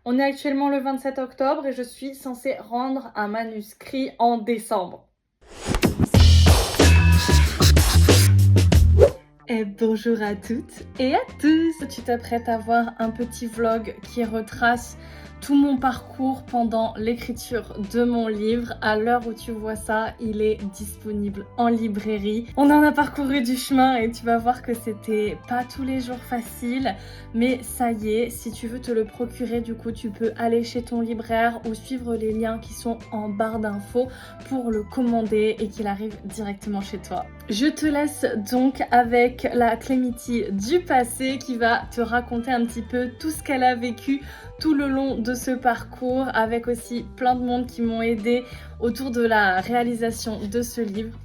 On est actuellement le 27 octobre et je suis censée rendre un manuscrit en décembre. Et bonjour à toutes et à tous. Tu t'apprêtes à voir un petit vlog qui retrace tout mon parcours pendant l'écriture de mon livre. À l'heure où tu vois ça, il est disponible en librairie. On en a parcouru du chemin et tu vas voir que c'était pas tous les jours facile, mais ça y est, si tu veux te le procurer, du coup, tu peux aller chez ton libraire ou suivre les liens qui sont en barre d'infos pour le commander et qu'il arrive directement chez toi. Je te laisse donc avec la Clémity du passé qui va te raconter un petit peu tout ce qu'elle a vécu tout le long de ce parcours, avec aussi plein de monde qui m'ont aidé autour de la réalisation de ce livre.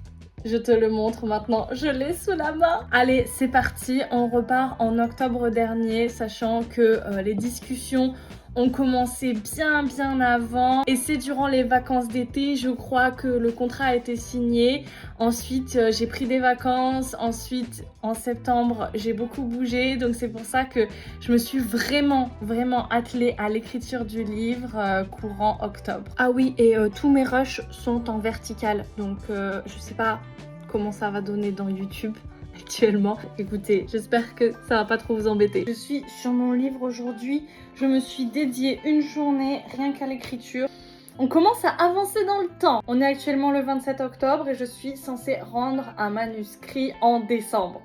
Je te le montre maintenant, je l'ai sous la main. Allez, c'est parti, on repart en octobre dernier, sachant que les discussions ont commencé bien avant et c'est durant les vacances d'été, je crois, que le contrat a été signé. Ensuite, j'ai pris des vacances. Ensuite, en septembre, j'ai beaucoup bougé. Donc c'est pour ça que je me suis vraiment attelée à l'écriture du livre courant octobre. Ah oui, et tous mes rushs sont en vertical. Donc je sais pas comment ça va donner dans YouTube actuellement. Écoutez, j'espère que ça va pas trop vous embêter. Je suis sur mon livre aujourd'hui. Je me suis dédiée une journée rien qu'à l'écriture. On commence à avancer dans le temps. On est actuellement le 27 octobre et je suis censée rendre un manuscrit en décembre.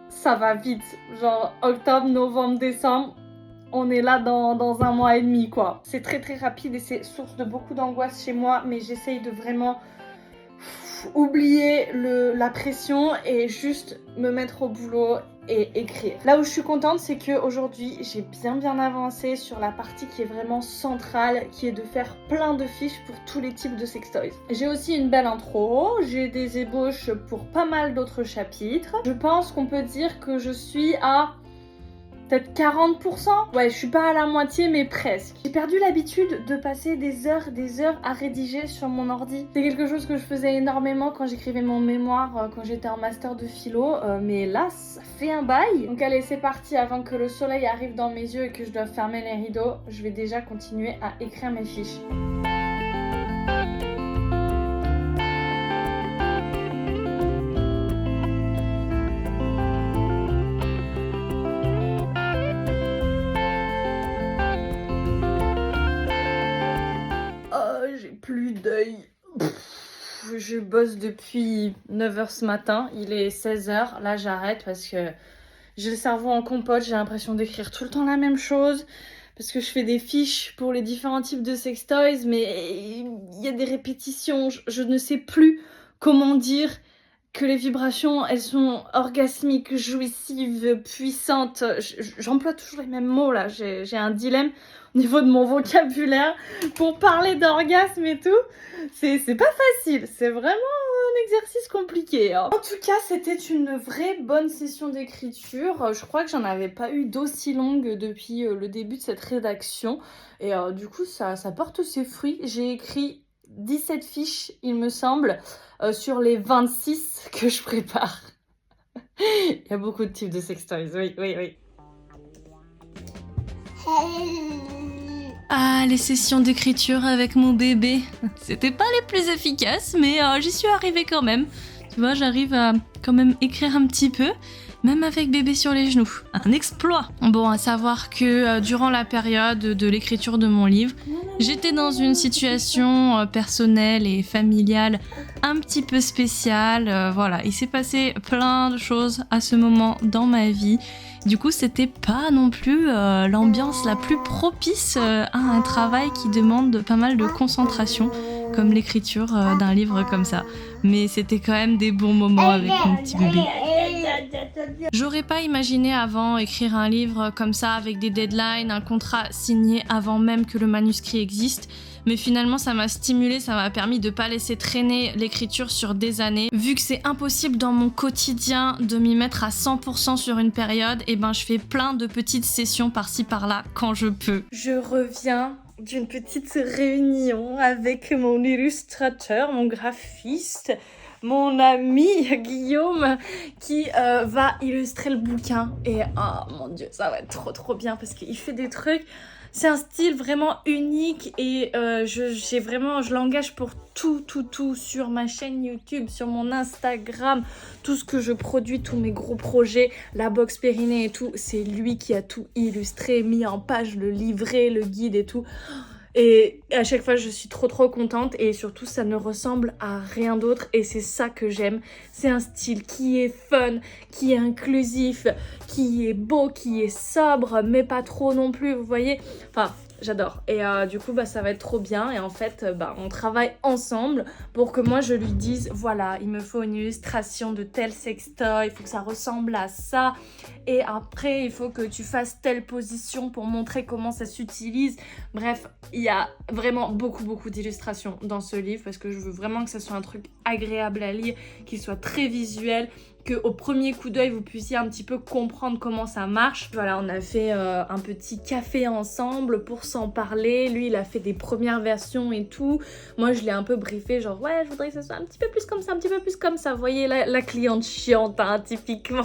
Ça va vite. Genre octobre, novembre, décembre. On est là dans un mois et demi quoi. C'est très rapide et c'est source de beaucoup d'angoisse chez moi, mais j'essaye de vraiment oublier la pression et juste me mettre au boulot et écrire. Là où je suis contente, c'est qu'aujourd'hui j'ai bien avancé sur la partie qui est vraiment centrale, qui est de faire plein de fiches pour tous les types de sextoys. J'ai aussi une belle intro, j'ai des ébauches pour pas mal d'autres chapitres. Je pense qu'on peut dire que je suis à peut-être 40%. Ouais, je suis pas à la moitié, mais presque. J'ai perdu l'habitude de passer des heures à rédiger sur mon ordi. C'est quelque chose que je faisais énormément quand j'écrivais mon mémoire, quand j'étais en master de philo, mais là, ça fait un bail. Donc allez, c'est parti, avant que le soleil arrive dans mes yeux et que je doive fermer les rideaux, je vais déjà continuer à écrire mes fiches. Plus d'œil. Je bosse depuis 9h ce matin, il est 16h, là j'arrête parce que j'ai le cerveau en compote, j'ai l'impression d'écrire tout le temps la même chose, parce que je fais des fiches pour les différents types de sextoys, mais il y a des répétitions, je ne sais plus comment dire que les vibrations, elles sont orgasmiques, jouissives, puissantes. J'emploie toujours les mêmes mots là, j'ai un dilemme au niveau de mon vocabulaire pour parler d'orgasme et tout. C'est pas facile, c'est vraiment un exercice compliqué. Hein. En tout cas, c'était une vraie bonne session d'écriture. Je crois que j'en avais pas eu d'aussi longue depuis le début de cette rédaction. Et du coup, ça porte ses fruits. J'ai écrit 17 fiches, il me semble, sur les 26 que je prépare. Il y a beaucoup de types de sextoys, oui. Ah, les sessions d'écriture avec mon bébé. C'était pas les plus efficaces, mais j'y suis arrivée quand même. Tu vois, j'arrive à quand même écrire un petit peu, même avec bébé sur les genoux. Un exploit. Bon, à savoir que durant la période de l'écriture de mon livre, j'étais dans une situation personnelle et familiale un petit peu spéciale. Voilà, il s'est passé plein de choses à ce moment dans ma vie. Du coup, c'était pas non plus l'ambiance la plus propice à un travail qui demande pas mal de concentration, comme l'écriture d'un livre comme ça. Mais c'était quand même des bons moments avec mon petit bébé. J'aurais pas imaginé avant écrire un livre comme ça avec des deadlines, un contrat signé avant même que le manuscrit existe. Mais finalement ça m'a stimulée, ça m'a permis de pas laisser traîner l'écriture sur des années. Vu que c'est impossible dans mon quotidien de m'y mettre à 100% sur une période, et ben je fais plein de petites sessions par-ci par-là quand je peux. Je reviens d'une petite réunion avec mon illustrateur, mon graphiste, mon ami Guillaume qui va illustrer le bouquin. Et oh mon dieu, ça va être trop bien parce qu'il fait des trucs. C'est un style vraiment unique et je l'engage pour tout sur ma chaîne YouTube, sur mon Instagram, tout ce que je produis, tous mes gros projets, la box périnée et tout, c'est lui qui a tout illustré, mis en page, le livret, le guide et tout. Et à chaque fois, je suis trop contente et surtout, ça ne ressemble à rien d'autre et c'est ça que j'aime. C'est un style qui est fun, qui est inclusif, qui est beau, qui est sobre, mais pas trop non plus, vous voyez. Enfin, j'adore. Et du coup, ça va être trop bien. Et en fait, on travaille ensemble pour que moi, je lui dise, voilà, il me faut une illustration de tel sextoy, il faut que ça ressemble à ça. Et après, il faut que tu fasses telle position pour montrer comment ça s'utilise. Bref, il y a vraiment beaucoup d'illustrations dans ce livre parce que je veux vraiment que ça soit un truc agréable à lire, qu'il soit très visuel, qu'au premier coup d'œil vous puissiez un petit peu comprendre comment ça marche. Voilà, on a fait un petit café ensemble pour s'en parler. Lui, il a fait des premières versions et tout. Moi, je l'ai un peu briefé, genre ouais, je voudrais que ça soit un petit peu plus comme ça, un petit peu plus comme ça. Vous voyez, la cliente chiante, hein, typiquement.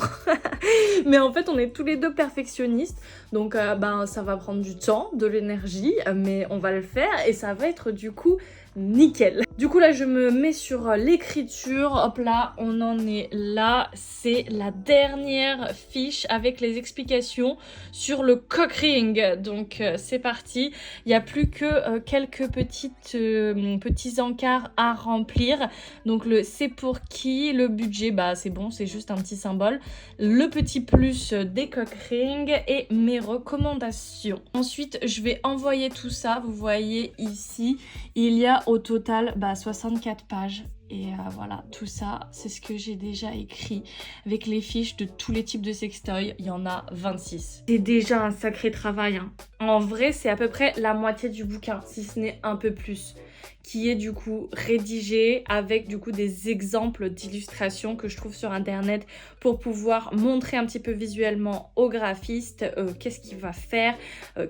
Mais en fait, on est tous les deux perfectionnistes. Donc, ça va prendre du temps, de l'énergie, mais on va le faire et ça va être du coup nickel. Du coup là je me mets sur l'écriture, hop là on en est là, c'est la dernière fiche avec les explications sur le cock ring, donc c'est parti. Il n'y a plus que quelques petits encarts à remplir, donc le c'est pour qui, le budget c'est bon, c'est juste un petit symbole, le petit plus des cock rings et mes recommandations. Ensuite je vais envoyer tout ça, vous voyez ici il y a au total 64 pages et voilà, tout ça c'est ce que j'ai déjà écrit avec les fiches de tous les types de sextoys, il y en a 26. C'est déjà un sacré travail, hein. En vrai c'est à peu près la moitié du bouquin, si ce n'est un peu plus, qui est du coup rédigé avec du coup des exemples d'illustrations que je trouve sur internet pour pouvoir montrer un petit peu visuellement au graphiste qu'est-ce qu'il va faire,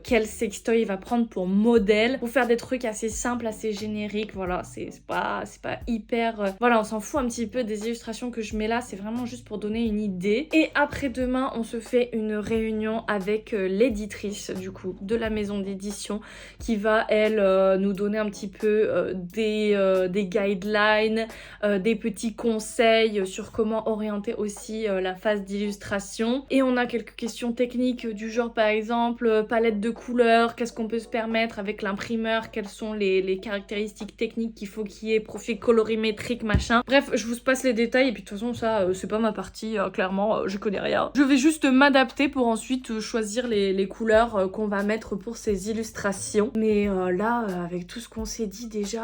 quel sextoy il va prendre pour modèle, pour faire des trucs assez simples, assez génériques. Voilà, c'est pas hyper... Voilà, on s'en fout un petit peu des illustrations que je mets là, c'est vraiment juste pour donner une idée. Et après-demain, on se fait une réunion avec l'éditrice du coup de la maison d'édition qui va elle nous donner un petit peu des guidelines, des petits conseils sur comment orienter aussi la phase d'illustration. Et on a quelques questions techniques du genre par exemple palette de couleurs, qu'est-ce qu'on peut se permettre avec l'imprimeur, quelles sont les caractéristiques techniques qu'il faut qu'il y ait, profil colorimétrique, machin. Bref, je vous passe les détails et puis de toute façon ça c'est pas ma partie, clairement je connais rien. Je vais juste m'adapter pour ensuite choisir les couleurs qu'on va mettre pour ces illustrations. Mais là avec tout ce qu'on s'est dit déjà,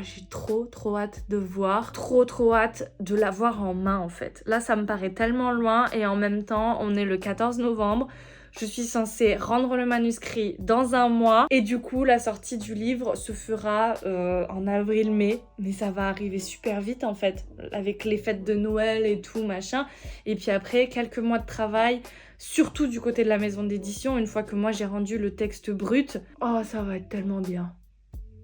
j'ai trop hâte de voir, trop hâte de l'avoir en main en fait. Là ça me paraît tellement loin et en même temps on est le 14 novembre. Je suis censée rendre le manuscrit dans un mois et du coup la sortie du livre se fera en avril-mai, mais ça va arriver super vite en fait avec les fêtes de Noël et tout machin, et puis après quelques mois de travail, surtout du côté de la maison d'édition, une fois que moi j'ai rendu le texte brut. Oh ça va être tellement bien.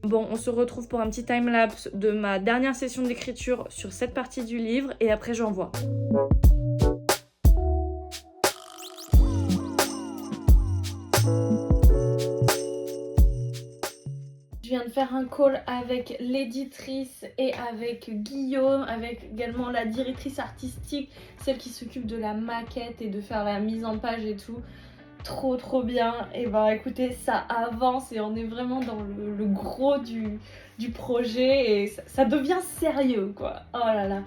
Bon, on se retrouve pour un petit timelapse de ma dernière session d'écriture sur cette partie du livre et après j'envoie. Je viens de faire un call avec l'éditrice et avec Guillaume, avec également la directrice artistique, celle qui s'occupe de la maquette et de faire la mise en page et tout. Trop bien. Et écoutez, ça avance et on est vraiment dans le gros du projet et ça devient sérieux quoi. Oh là là.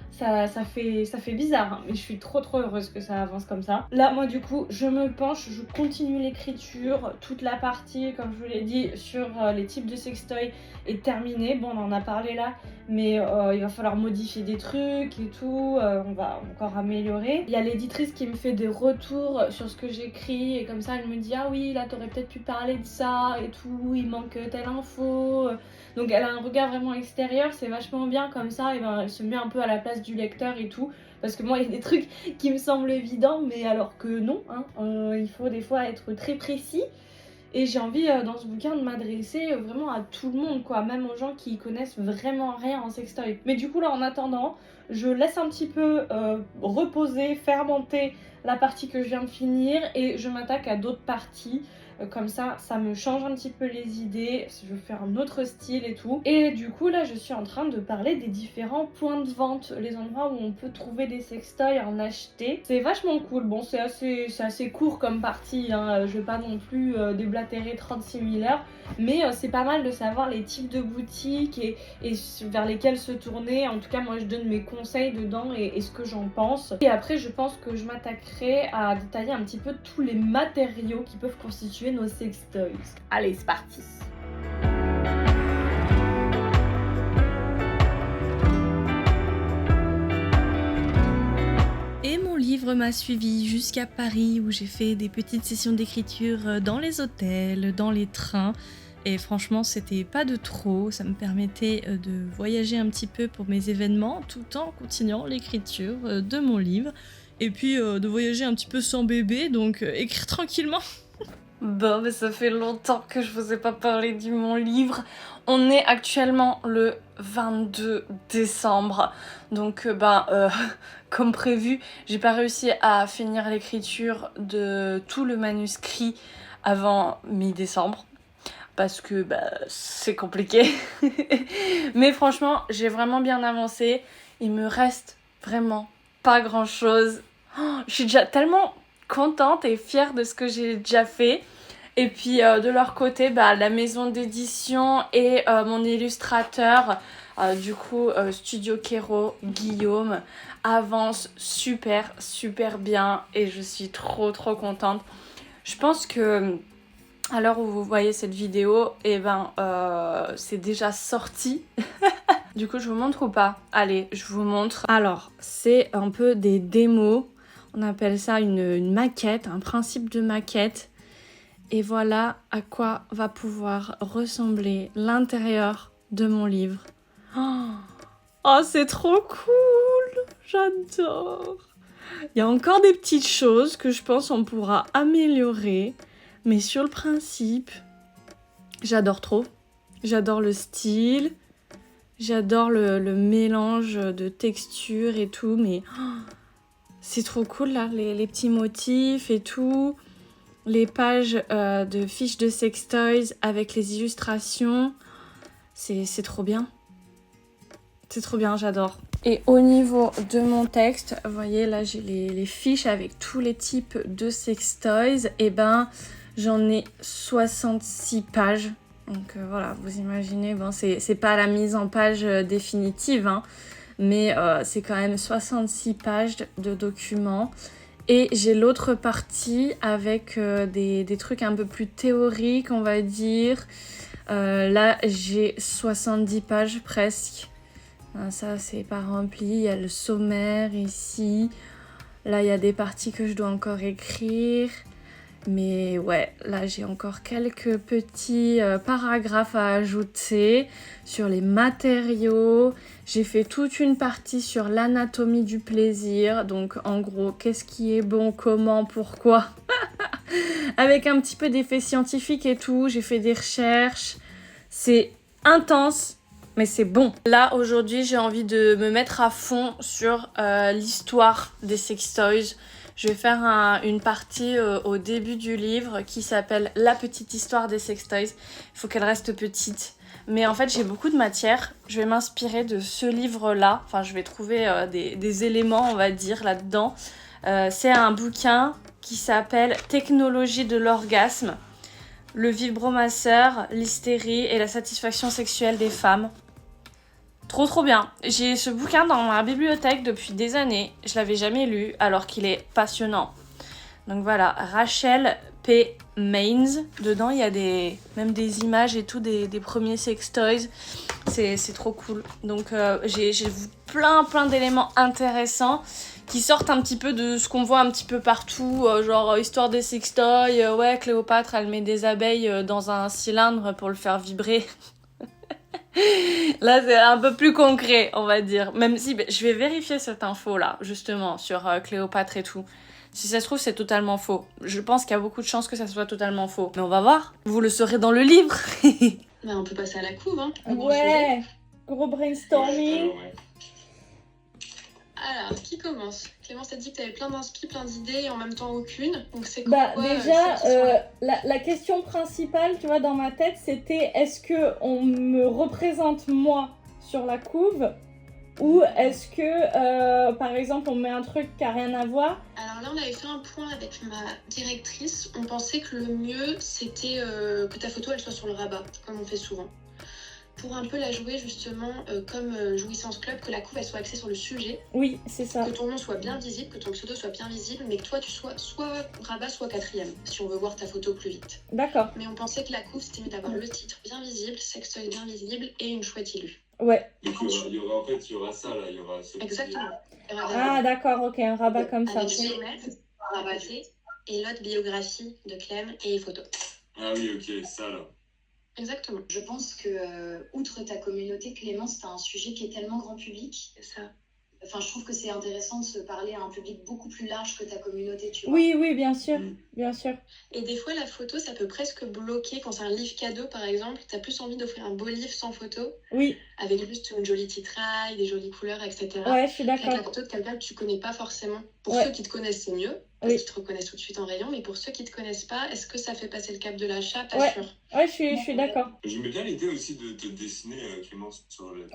Ça fait bizarre, hein, mais je suis trop heureuse que ça avance comme ça. Là, moi, du coup, je me penche, je continue l'écriture. Toute la partie, comme je vous l'ai dit, sur les types de sextoy est terminée. Bon, on en a parlé là, mais il va falloir modifier des trucs et tout. On va encore améliorer. Il y a l'éditrice qui me fait des retours sur ce que j'écris et comme ça, elle me dit « Ah oui, là, t'aurais peut-être pu parler de ça et tout, il manque telle info. » Donc elle a un regard vraiment extérieur, c'est vachement bien comme ça, et elle se met un peu à la place du lecteur et tout. Parce que moi il y a des trucs qui me semblent évidents, mais alors que non, hein, il faut des fois être très précis. Et j'ai envie dans ce bouquin de m'adresser vraiment à tout le monde quoi, même aux gens qui connaissent vraiment rien en sextoy. Mais du coup là en attendant, je laisse un petit peu reposer, fermenter la partie que je viens de finir et je m'attaque à d'autres parties. Comme ça me change un petit peu les idées, je veux faire un autre style et tout. Et du coup là je suis en train de parler des différents points de vente, les endroits où on peut trouver des sextoys, en acheter. C'est vachement cool. Bon, c'est assez court comme partie, hein. Je vais pas non plus déblatérer 36 000 heures, mais c'est pas mal de savoir les types de boutiques et vers lesquelles se tourner. En tout cas moi je donne mes conseils dedans et ce que j'en pense. Et après je pense que je m'attaquerai à détailler un petit peu tous les matériaux qui peuvent constituer nos sextoys. Allez, c'est parti. Et mon livre m'a suivi jusqu'à Paris où j'ai fait des petites sessions d'écriture dans les hôtels, dans les trains. Et franchement, c'était pas de trop, ça me permettait de voyager un petit peu pour mes événements tout en continuant l'écriture de mon livre. Et puis de voyager un petit peu sans bébé, donc écrire tranquillement. Bon, mais ça fait longtemps que je vous ai pas parlé de mon livre. On est actuellement le 22 décembre. Donc, comme prévu, j'ai pas réussi à finir l'écriture de tout le manuscrit avant mi-décembre. Parce que c'est compliqué. Mais franchement, j'ai vraiment bien avancé. Il me reste vraiment pas grand chose. Je suis déjà tellement contente et fière de ce que j'ai déjà fait. Et puis de leur côté, la maison d'édition et mon illustrateur, Studio Kero, Guillaume, avance super bien et je suis trop contente. Je pense que à l'heure où vous voyez cette vidéo, c'est déjà sorti. Du coup, je vous montre ou pas? Allez, je vous montre. Alors, c'est un peu des démos. On appelle ça une maquette, un principe de maquette. Et voilà à quoi va pouvoir ressembler l'intérieur de mon livre. Oh, c'est trop cool! J'adore! Il y a encore des petites choses que je pense on pourra améliorer. Mais sur le principe, j'adore trop. J'adore le style. J'adore le mélange de textures et tout. Mais c'est trop cool là, les petits motifs et tout. Les pages de fiches de sextoys avec les illustrations. C'est trop bien. C'est trop bien, j'adore. Et au niveau de mon texte, vous voyez là j'ai les fiches avec tous les types de sextoys. Et j'en ai 66 pages. Donc voilà, vous imaginez, c'est pas la mise en page définitive, hein, mais c'est quand même 66 pages de documents. Et j'ai l'autre partie avec des trucs un peu plus théoriques, on va dire. Là, j'ai 70 pages presque. Ça, c'est pas rempli. Il y a le sommaire ici. Là, il y a des parties que je dois encore écrire. Mais ouais, là, j'ai encore quelques petits paragraphes à ajouter sur les matériaux. J'ai fait toute une partie sur l'anatomie du plaisir. Donc, en gros, qu'est-ce qui est bon, comment, pourquoi. Avec un petit peu d'effets scientifiques et tout. J'ai fait des recherches. C'est intense, mais c'est bon. Là, aujourd'hui, j'ai envie de me mettre à fond sur l'histoire des sextoys. Je vais faire une partie au début du livre qui s'appelle « La petite histoire des sextoys ». Il faut qu'elle reste petite. Mais en fait, j'ai beaucoup de matière. Je vais m'inspirer de ce livre-là. Enfin, je vais trouver des éléments, on va dire, là-dedans. C'est un bouquin qui s'appelle « Technologie de l'orgasme ». Le vibromasseur, l'hystérie et la satisfaction sexuelle des femmes. Trop bien. J'ai ce bouquin dans ma bibliothèque depuis des années. Je l'avais jamais lu alors qu'il est passionnant. Donc voilà, Rachel P. Maines. Dedans, il y a même des images et tout des premiers sextoys. C'est trop cool. Donc j'ai plein d'éléments intéressants qui sortent un petit peu de ce qu'on voit un petit peu partout, genre histoire des sextoys, ouais, Cléopâtre, elle met des abeilles dans un cylindre pour le faire vibrer. Là, c'est un peu plus concret, on va dire. Même si je vais vérifier cette info-là, justement, sur Cléopâtre et tout. Si ça se trouve, c'est totalement faux. Je pense qu'il y a beaucoup de chances que ça soit totalement faux. Mais on va voir. Vous le saurez dans le livre. Mais on peut passer à la couve, hein. Ouais, gros brainstorming. Alors, qui commence? Clémence t'a dit que tu avais plein d'inspi, plein d'idées et en même temps aucune. Donc c'est Bah quoi déjà, celles qui sont là la question principale, tu vois, dans ma tête, c'était est-ce que on me représente moi sur la couve ou est-ce que, par exemple, on met un truc qui a rien à voir? Alors là, on avait fait un point avec ma directrice. On pensait que le mieux, c'était que ta photo, elle soit sur le rabat, comme on fait souvent. Pour un peu la jouer justement comme Jouissance Club, que la couve, elle soit axée sur le sujet. Oui, c'est ça. Que ton nom soit bien visible, que ton pseudo soit bien visible, mais que toi, tu sois soit rabat, soit quatrième, si on veut voir ta photo plus vite. D'accord. Mais on pensait que la couve, c'était mieux d'avoir le titre bien visible, sextoy bien visible et une chouette illu. Ouais. Donc il y aura en fait, il y aura ça là, il y aura ce Exactement. Ah, d'accord, ok, un rabat comme ça. Avec géomètre, rabatté, et l'autre biographie de Clem et photo. Ah oui, ok, ça là. Exactement. Je pense que, outre ta communauté, Clémence, t'as un sujet qui est tellement grand public. C'est ça. Enfin, je trouve que c'est intéressant de se parler à un public beaucoup plus large que ta communauté, tu vois. Oui, oui, bien sûr, bien sûr. Et des fois, la photo, ça peut presque bloquer. Quand c'est un livre cadeau, par exemple, t'as plus envie d'offrir un beau livre sans photo, Oui, avec juste une jolie titraille, des jolies couleurs, etc. ouais, je suis Avec la d'accord. photo de quelqu'un que tu connais pas forcément. Pour Ouais. ceux qui te connaissent, c'est mieux, parce Oui. qu'ils te reconnaissent tout de suite en rayon. Mais pour ceux qui te connaissent pas, est-ce que ça fait passer le cap de l'achat? Pas Ouais. sûr. Ouais, je suis d'accord. J'aimais bien l'idée aussi de te dessiner, Clémence, sur le.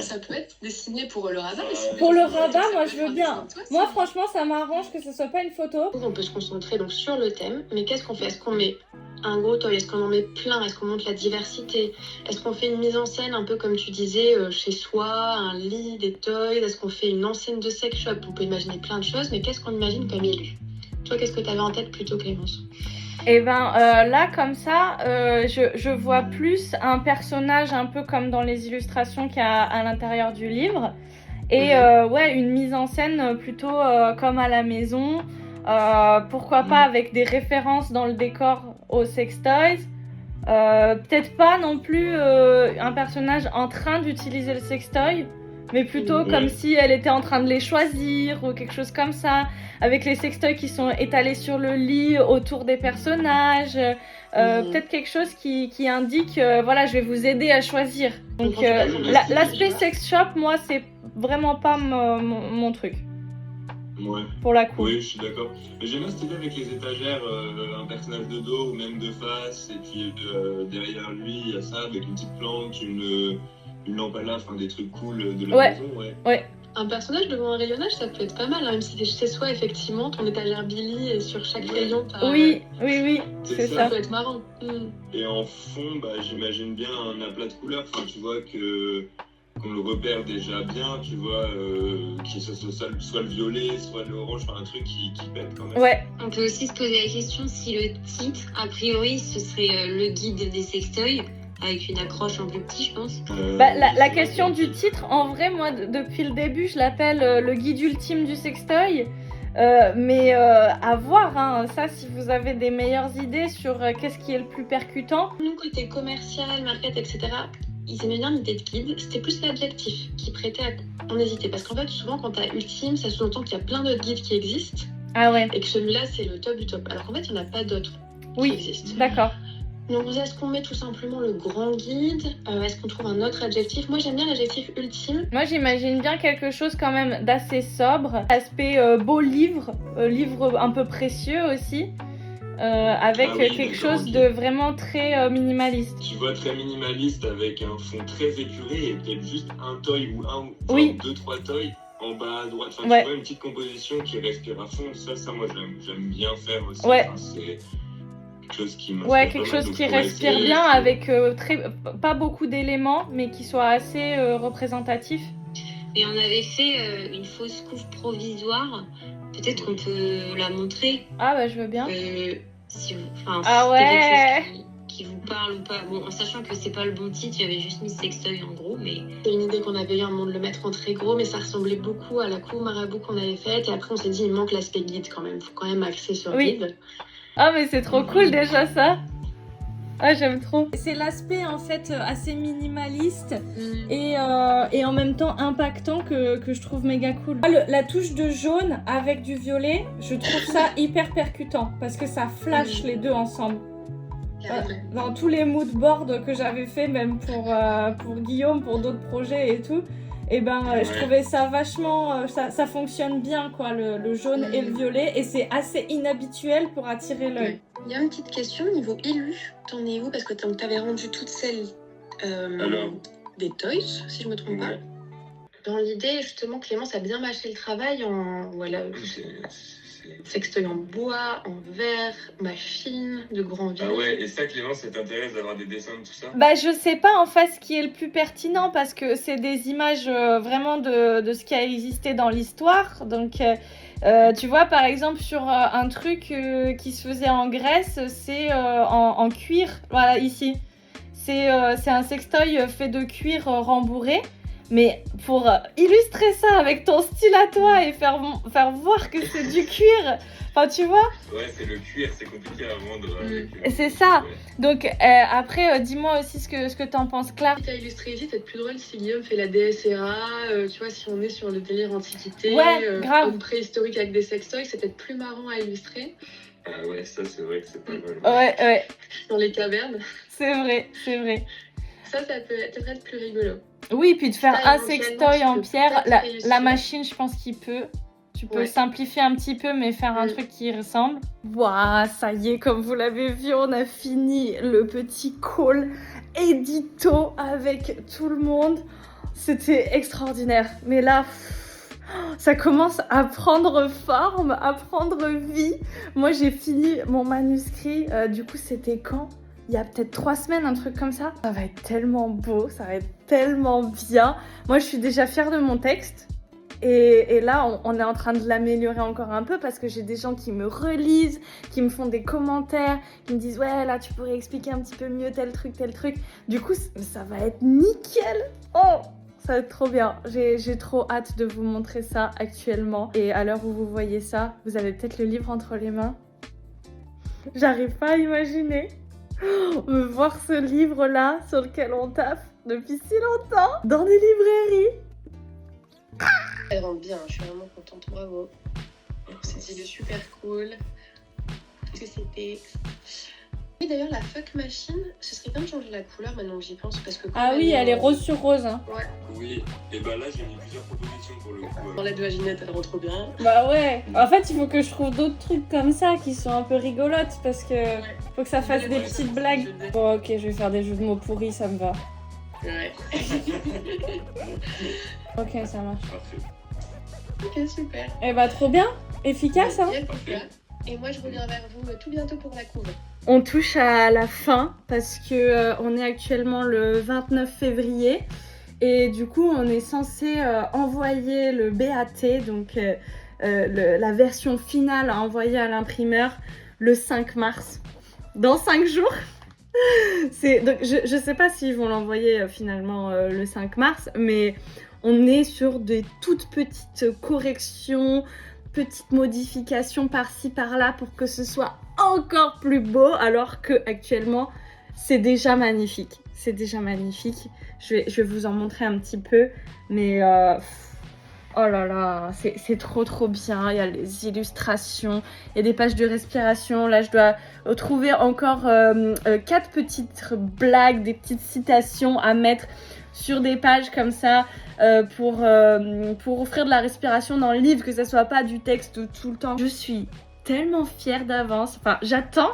Ça peut être dessiné pour le rabat. mais c'est- Pour le ça rabat, peut moi, être je veux un bien. dessin de toi, Moi, c'est- franchement, ça m'arrange que ce soit pas une photo. On peut se concentrer donc sur le thème, mais qu'est-ce qu'on fait? Est-ce qu'on met un gros toy? Est-ce qu'on en met plein? Est-ce qu'on montre la diversité? Est-ce qu'on fait une mise en scène un peu comme tu disais chez soi, un lit, des toys? Est-ce qu'on fait une enseigne de sex shop? On peut imaginer plein de choses, mais qu'est-ce qu'on imagine comme élu? Toi, qu'est-ce que tu avais en tête plutôt, Clémence? Et ben là, comme ça, je vois plus un personnage un peu comme dans les illustrations qu'il y a à l'intérieur du livre. Et ouais, une mise en scène plutôt comme à la maison. Pourquoi pas avec des références dans le décor aux sextoys. Peut-être pas non plus un personnage en train d'utiliser le sextoy, mais plutôt comme si elle était en train de les choisir ou quelque chose comme ça, avec les sextoys qui sont étalés sur le lit autour des personnages. Peut-être quelque chose qui indique, voilà, je vais vous aider à choisir. Donc l'aspect sex shop, moi, c'est vraiment pas mon truc. Ouais. Pour la coupe. Oui, je suis d'accord. Mais j'aime bien cette idée avec les étagères, un personnage de dos ou même de face, et puis derrière lui, il y a ça avec une petite plante, une lampe à lave, enfin des trucs cool de la maison, ouais. Un personnage devant un rayonnage, ça peut être pas mal, hein, même si t'es chez soi, effectivement, ton étagère Billy et sur chaque rayon, t'as... Oui, c'est Ça ça. peut être marrant. Et en fond, bah, j'imagine bien un aplat de couleurs, enfin tu vois qu'on le repère déjà bien, tu vois, que ce soit le violet, soit l'orange, enfin un truc qui pète quand même. Ouais. On peut aussi se poser la question si le titre, a priori, ce serait le guide des sextoys, avec une accroche un peu petit, je pense. Bah, la question du titre, en vrai, moi, depuis le début, je l'appelle le guide ultime du sextoy. Mais à voir, hein. Ça, si vous avez des meilleures idées sur qu'est-ce qui est le plus percutant. Nous, côté commercial, market, etc., ils aimaient bien l'idée de guide. C'était plus l'adjectif qui prêtait à... On hésitait, parce qu'en fait, souvent, quand t'as ultime, ça sous-entend qu'il y a plein d'autres guides qui existent, Ah ouais, et que celui-là, c'est le top du top. Alors qu'en fait, il n'y en a pas d'autres qui oui, existent. d'accord. Donc, est-ce qu'on met tout simplement le grand guide? Est-ce qu'on trouve un autre adjectif? Moi, j'aime bien l'adjectif ultime. Moi, j'imagine bien quelque chose quand même d'assez sobre. Aspect beau livre, livre un peu précieux aussi. Avec Ah oui, quelque d'accord, chose ok. de vraiment très minimaliste. Tu vois, très minimaliste avec un fond très épuré et peut-être juste un toy ou Oui. deux, trois toys en bas à droite. Enfin, Ouais. tu vois, une petite composition qui respire à fond. Ça moi, j'aime bien faire aussi. Ouais. Enfin, c'est quelque chose qui m'inspire Ouais, pas quelque mal, chose donc qui je pourrais respire essayer, bien c'est- avec pas beaucoup d'éléments, mais qui soit assez représentatif. Et on avait fait une fausse couve provisoire. Peut-être qu'on peut la montrer. Ah bah je veux bien. Si vous... enfin, Ah si ouais. c'est quelque chose qui vous parle ou pas. Bon, en sachant que c'est pas le bon titre, j'avais juste mis sextoy en gros, mais... C'est une idée qu'on avait eu un moment de le mettre en très gros, mais ça ressemblait beaucoup à la couve marabout qu'on avait faite. Et après, on s'est dit, il manque l'aspect guide quand même. Faut quand même axer sur Oui. guide. Ah mais c'est trop cool déjà ça. Ah j'aime trop. C'est l'aspect en fait assez minimaliste et en même temps impactant que je trouve méga cool. La touche de jaune avec du violet, je trouve ça hyper percutant parce que ça flash les deux ensemble. Dans tous les mood boards que j'avais fait, même pour Guillaume, pour d'autres projets et tout, Et ben, je Ouais. trouvais ça vachement... ça fonctionne bien, quoi, le jaune et le violet. Et c'est assez inhabituel pour attirer l'œil. Il y a une petite question niveau illu. T'en es où? Parce que t'avais rendu toutes celles Alors. des toys, si je me trompe pas. Ouais. Dans l'idée, justement, Clémence a bien mâché le travail en sextoy en bois, en verre, machine, de grands vides. Ah ouais, et ça, Clémence, ça t'intéresse d'avoir des dessins de tout ça? Bah, je sais pas en fait ce qui est le plus pertinent parce que c'est des images vraiment de ce qui a existé dans l'histoire. Donc, tu vois, par exemple, sur un truc qui se faisait en Grèce, c'est en cuir. Voilà, ici. C'est un sextoy fait de cuir rembourré. Mais pour illustrer ça avec ton style à toi et faire voir que c'est du cuir, enfin tu vois. Ouais, c'est le cuir, c'est compliqué à vendre. C'est ça. Ouais. Donc après, dis-moi aussi ce que t'en penses, Claire. Si t'as illustré ici, c'est plus drôle si Guillaume fait la DSRA, tu vois, si on est sur le délire antiquité, Ouais, grave. homme préhistorique avec des sextoys, c'est peut-être plus marrant à illustrer Ah ouais, ça, c'est vrai que c'est pas mal. Ouais, dans les cavernes. c'est vrai. Ça peut être plus rigolo. Oui, puis de faire Ça, un éventuellement, sextoy tu en peux pierre, peut-être réussir. la machine, je pense qu'il peut. Tu peux Ouais. simplifier un petit peu, mais faire un truc qui ressemble. Waouh, ça y est, comme vous l'avez vu, on a fini le petit call édito avec tout le monde. C'était extraordinaire. Mais là, ça commence à prendre forme, à prendre vie. Moi, j'ai fini mon manuscrit. Du coup, c'était quand ? Il y a peut-être 3 semaines, un truc comme ça. Ça va être tellement beau, ça va être tellement bien. Moi, je suis déjà fière de mon texte. Et là, on est en train de l'améliorer encore un peu parce que j'ai des gens qui me relisent, qui me font des commentaires, qui me disent « Ouais, là, tu pourrais expliquer un petit peu mieux tel truc. » Du coup, ça va être nickel. Oh, ça va être trop bien. J'ai trop hâte de vous montrer ça actuellement. Et à l'heure où vous voyez ça, vous avez peut-être le livre entre les mains. J'arrive pas à imaginer voir ce livre-là sur lequel on taffe depuis si longtemps dans des librairies. Elle rentre bien, je suis vraiment contente, bravo. C'était super cool. Tout que c'était. Oui, d'ailleurs, la fuck machine, ce serait bien de changer la couleur maintenant que j'y pense. Parce que Ah oui, elle est rose sur rose. Hein. Ouais. Oui, et bah là, j'ai mis plusieurs propositions pour le coup. Dans la de Vaginette, elle rentre trop bien. Bah ouais. En fait, il faut que je trouve d'autres trucs comme ça qui sont un peu rigolotes parce que faut que ça fasse des petites blagues. Bon, ok, je vais faire des jeux de mots pourris, ça me va. Ouais. Ok, ça marche. Parfait. Ok, super. Eh bah, trop bien. Efficace, hein. Bien, super. Et moi, je reviens vers vous tout bientôt pour la couve. On touche à la fin parce que on est actuellement le 29 février et du coup on est censé envoyer le BAT, donc la version finale à envoyer à l'imprimeur le 5 mars, dans 5 jours. Donc, je sais pas s'ils vont l'envoyer finalement le 5 mars, mais on est sur des toutes petites corrections, petites modifications par-ci par-là pour que ce soit encore plus beau, alors que actuellement c'est déjà magnifique. C'est déjà magnifique. Je vais vous en montrer un petit peu, mais oh là là, c'est trop bien. Il y a les illustrations, il y a des pages de respiration. Là, je dois trouver encore 4 petites blagues, des petites citations à mettre sur des pages comme ça pour offrir de la respiration dans le livre, que ça soit pas du texte tout le temps. Je suis tellement fière d'avance. Enfin, j'attends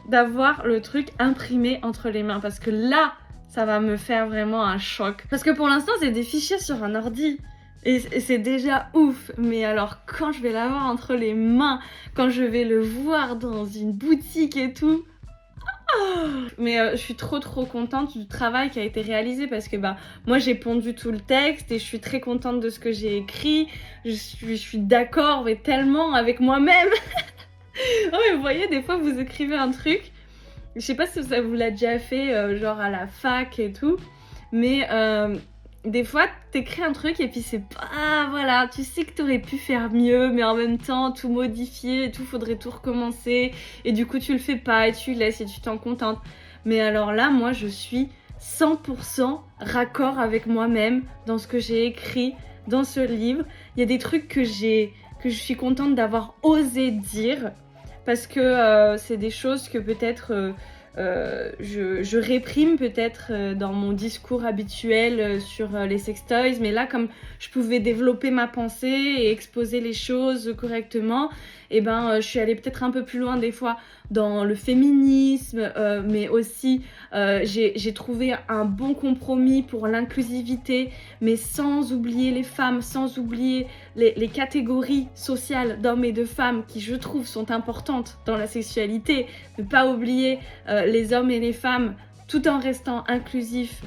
d'avoir le truc imprimé entre les mains parce que là, ça va me faire vraiment un choc. Parce que pour l'instant, c'est des fichiers sur un ordi. Et c'est déjà ouf. Mais alors, quand je vais l'avoir entre les mains, quand je vais le voir dans une boutique et tout... Mais je suis trop contente du travail qui a été réalisé parce que moi j'ai pondu tout le texte et je suis très contente de ce que j'ai écrit. Je suis d'accord mais tellement avec moi-même. Oh, mais vous voyez, des fois vous écrivez un truc, je sais pas si ça vous l'a déjà fait genre à la fac et tout, mais des fois t'écris un truc et puis c'est pas, voilà, tu sais que t'aurais pu faire mieux, mais en même temps tout modifier et tout, faudrait tout recommencer et du coup tu le fais pas et tu laisses et tu t'en contentes. Mais alors là, moi je suis 100% raccord avec moi-même dans ce que j'ai écrit dans ce livre. Il y a des trucs que je suis contente d'avoir osé dire parce que c'est des choses que peut-être je réprime peut-être dans mon discours habituel sur les sextoys, mais là comme je pouvais développer ma pensée et exposer les choses correctement, et je suis allée peut-être un peu plus loin des fois dans le féminisme, mais aussi j'ai trouvé un bon compromis pour l'inclusivité, mais sans oublier les femmes, sans oublier les catégories sociales d'hommes et de femmes qui, je trouve, sont importantes dans la sexualité. Ne pas oublier les hommes et les femmes tout en restant inclusifs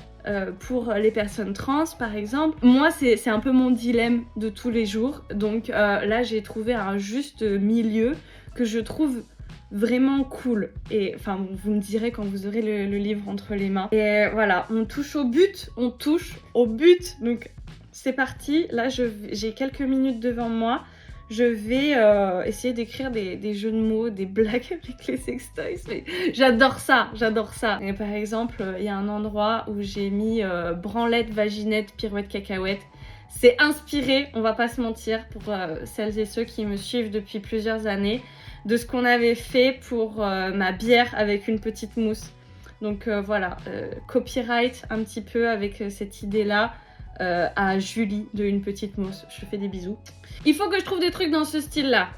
pour les personnes trans, par exemple. Moi, c'est un peu mon dilemme de tous les jours. Donc là, j'ai trouvé un juste milieu que je trouve vraiment cool. Et enfin, vous me direz quand vous aurez le livre entre les mains. Et voilà, on touche au but. Donc, c'est parti. Là, j'ai quelques minutes devant moi. Je vais essayer d'écrire des jeux de mots, des blagues avec les sextoys. Mais j'adore ça. Et par exemple, il y a un endroit où j'ai mis branlette, vaginette, pirouette, cacahuète. C'est inspiré, on va pas se mentir, pour celles et ceux qui me suivent depuis plusieurs années, de ce qu'on avait fait pour ma bière avec une petite mousse. Donc voilà, copyright un petit peu avec cette idée-là. À Julie de Une Petite Mousse. Je te fais des bisous. Il faut que je trouve des trucs dans ce style-là.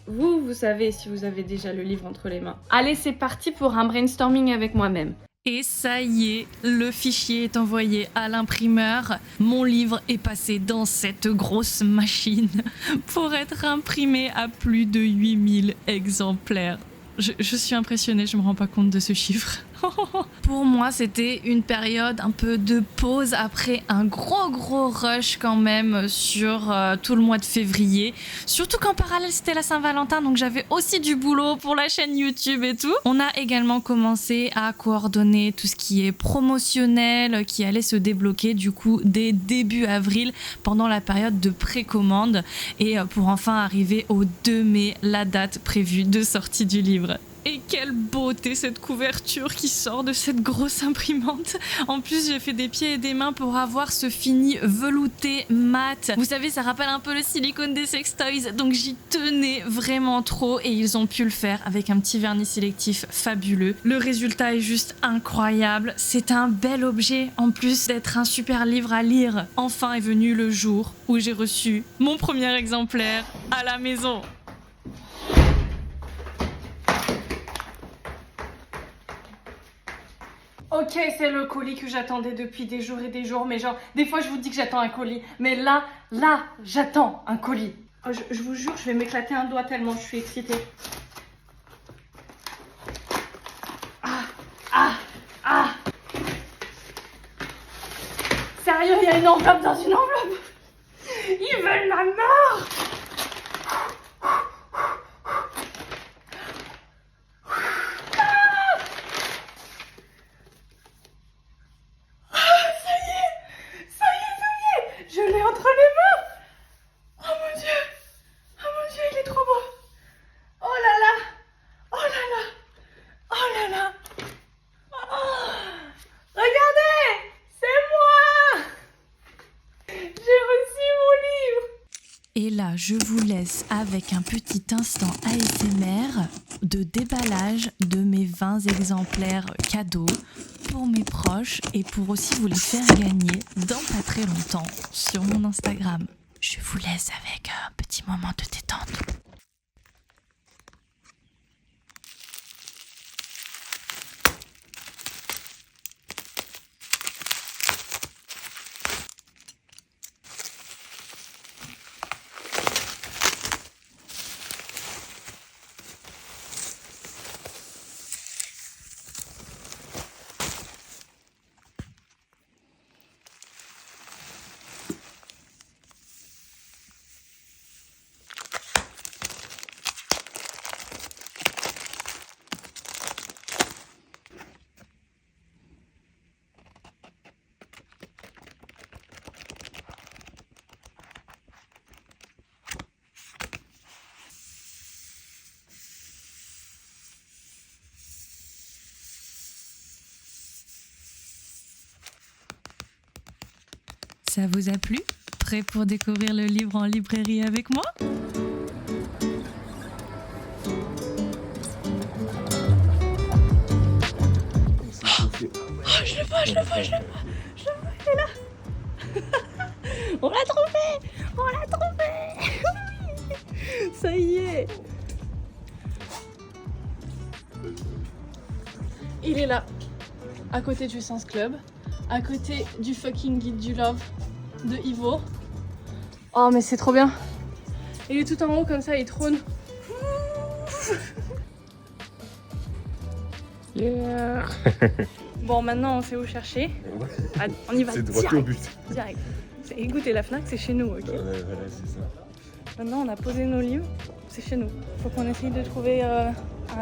Vous savez si vous avez déjà le livre entre les mains. Allez, c'est parti pour un brainstorming avec moi-même. Et ça y est, le fichier est envoyé à l'imprimeur. Mon livre est passé dans cette grosse machine pour être imprimé à plus de 8000 exemplaires. Je suis impressionnée, je me rends pas compte de ce chiffre. Pour moi, c'était une période un peu de pause après un gros rush quand même sur tout le mois de février. Surtout qu'en parallèle, c'était la Saint-Valentin, donc j'avais aussi du boulot pour la chaîne YouTube et tout. On a également commencé à coordonner tout ce qui est promotionnel, qui allait se débloquer du coup dès début avril pendant la période de précommande et pour enfin arriver au 2 mai, la date prévue de sortie du livre. Et quelle beauté cette couverture qui sort de cette grosse imprimante. En plus, j'ai fait des pieds et des mains pour avoir ce fini velouté mat. Vous savez, ça rappelle un peu le silicone des sextoys, donc j'y tenais vraiment trop et ils ont pu le faire avec un petit vernis sélectif fabuleux. Le résultat est juste incroyable. C'est un bel objet en plus d'être un super livre à lire. Enfin est venu le jour où j'ai reçu mon premier exemplaire à la maison. Ok, c'est le colis que j'attendais depuis des jours et des jours, mais genre, des fois je vous dis que j'attends un colis, mais là, j'attends un colis. Oh, je vous jure, je vais m'éclater un doigt tellement je suis excitée. Sérieux, il y a une enveloppe dans une enveloppe. Ils veulent ma mort. Je l'ai entre les mains. Oh mon Dieu, il est trop beau. Oh là là, oh là là, oh là là. Oh, regardez, c'est moi. J'ai reçu mon livre. Et là, je vous laisse avec un petit instant ASMR de déballage de mes 20 exemplaires cadeaux pour mes proches et pour aussi vous les faire gagner dans pas très longtemps sur mon Instagram. Je vous laisse avec un petit moment de détente. Ça vous a plu? Prêt pour découvrir le livre en librairie avec moi? Oh, je le vois, il est là. On l'a trouvé. Ça y est. Il est là, à côté du Sens Club, à côté du fucking guide du love de Ivo. Oh mais c'est trop bien. Il est tout en haut comme ça, il trône. Yeah. Bon, maintenant on sait où chercher. Allez, on y va C'est droit au but. direct. Écoutez, la Fnac c'est chez nous, ok? Voilà, c'est ça. Maintenant on a posé nos livres, c'est chez nous. Faut qu'on essaye de trouver un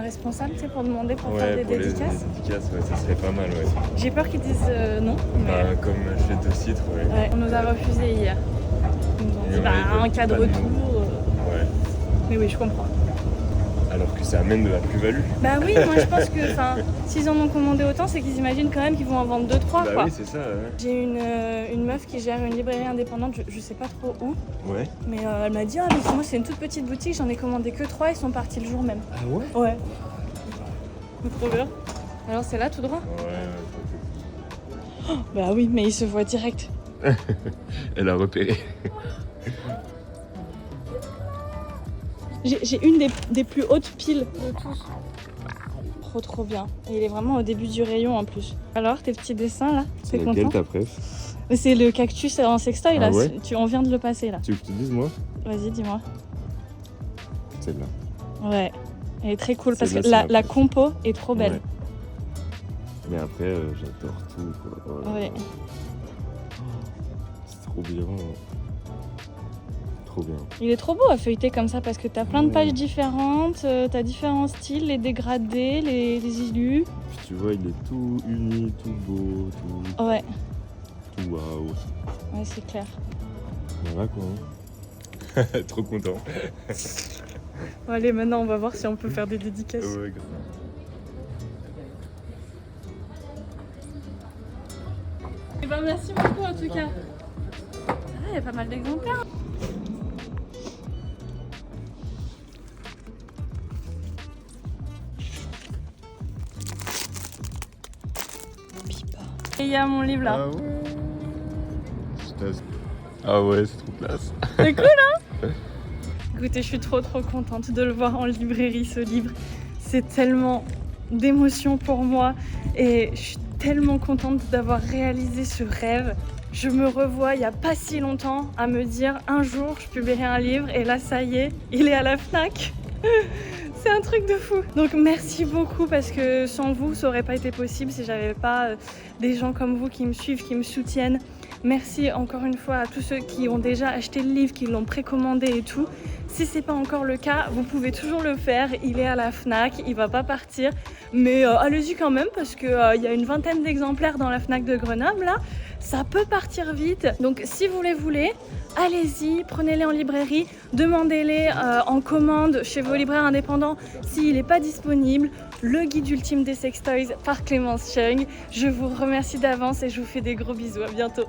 responsable, tu sais, pour demander pour faire des dédicaces. Les dédicaces, ouais, ça serait pas mal, ouais. J'ai peur qu'ils disent non, mais Bah, comme chez De Citre, ouais. ouais, on nous a refusé hier. Ils nous ont dit Ouais, bah, ils un veulent cas de pas de retour. Ouais. Mais oui, je comprends. Alors que ça amène de la plus-value. Bah oui, moi je pense que s'ils en ont commandé autant, c'est qu'ils imaginent quand même qu'ils vont en vendre 2-3 Bah quoi. oui, c'est ça, ouais. J'ai une meuf qui gère une librairie indépendante, je sais pas trop où, Ouais. mais elle m'a dit ah mais moi c'est une toute petite boutique, j'en ai commandé que 3, ils sont partis le jour même. Ah ouais? Ouais. Trop bien. Alors c'est là tout droit? Ouais, Bah oui, mais il se voit direct. elle a repéré. J'ai une des plus hautes piles de tous. Trop bien. Et il est vraiment au début du rayon en plus. Alors tes petits dessins là, t'es content? ta préf? C'est le cactus en sextoy Ah là, ouais on vient de le passer là. Tu veux que je te dise, moi? Vas-y, dis-moi. Celle-là. Ouais, elle est très cool parce que Celle-là, c'est la ma compo est trop belle. Ouais. Mais après, j'adore tout, quoi. Oh là Ouais. là. C'est trop bien. Trop bien. Il est trop beau à feuilleter comme ça parce que t'as plein de pages différentes, t'as différents styles, les dégradés, les illus. Puis tu vois, il est tout uni, tout beau, tout Ouais, waouh. ouais c'est clair. Voilà quoi. Trop content. Bon, allez, maintenant on va voir si on peut faire des dédicaces. Ouais, grave. Eh ben, merci beaucoup en tout cas. Ah, il y a pas mal d'exemplaires. Et il y a mon livre là. Ah ouais. Ah ouais, c'est trop classe. C'est cool hein. Écoutez, je suis trop contente de le voir en librairie ce livre. C'est tellement d'émotion pour moi et je suis tellement contente d'avoir réalisé ce rêve. Je me revois il n'y a pas si longtemps à me dire un jour je publierai un livre et là ça y est, il est à la Fnac. C'est un truc de fou. Donc merci beaucoup parce que sans vous ça aurait pas été possible si j'avais pas des gens comme vous qui me suivent, qui me soutiennent. Merci encore une fois à tous ceux qui ont déjà acheté le livre, qui l'ont précommandé et tout. Si c'est pas encore le cas, vous pouvez toujours le faire. Il est à la Fnac, il va pas partir. Mais allez-y quand même parce qu'il y a une vingtaine d'exemplaires dans la Fnac de Grenoble là. Ça peut partir vite. Donc si vous les voulez, allez-y, prenez-les en librairie, demandez-les en commande chez vos libraires indépendants s'il n'est pas disponible. Le guide ultime des sextoys par Clémence Chung. Je vous remercie d'avance et je vous fais des gros bisous. À bientôt.